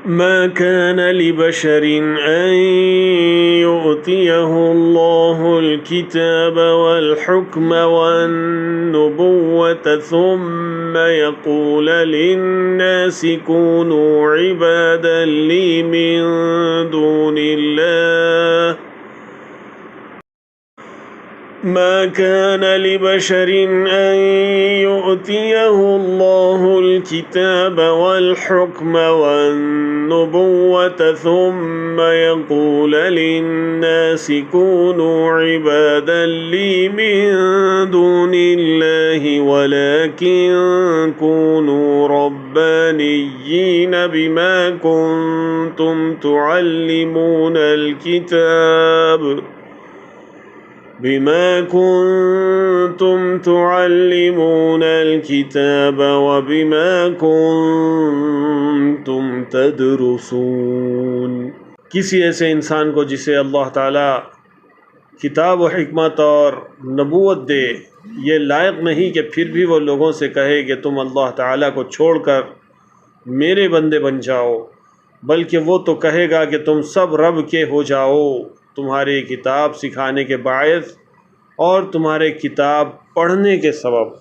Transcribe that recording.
मा कान लिबशरिन अन युअतियहुल्लाहुल किताब वल हुक्म वन नुबुव्वत सुम्मा यक़ूल लिन्नासि कूनू इबादन ली मिन दूनिल्लाह ما كان لبشر أن يؤتيه الله الكتاب والحكم والنبوة ثم يقول للناس كونوا عبادا لي من دون الله ولكن كونوا ربانيين بما كنتم تعلمون الكتاب وبما كنتم تدرسون। किसी ऐसे इंसान को जिसे अल्लाह ताला किताब व हिकमत और नबूवत दे, ये लायक नहीं कि फिर भी वो लोगों से कहे कि तुम अल्लाह ताला को छोड़कर मेरे बंदे बन जाओ, बल्कि वो तो कहेगा कि तुम सब रब के हो जाओ तुम्हारी किताब सिखाने के बायस और तुम्हारे किताब पढ़ने के सबब।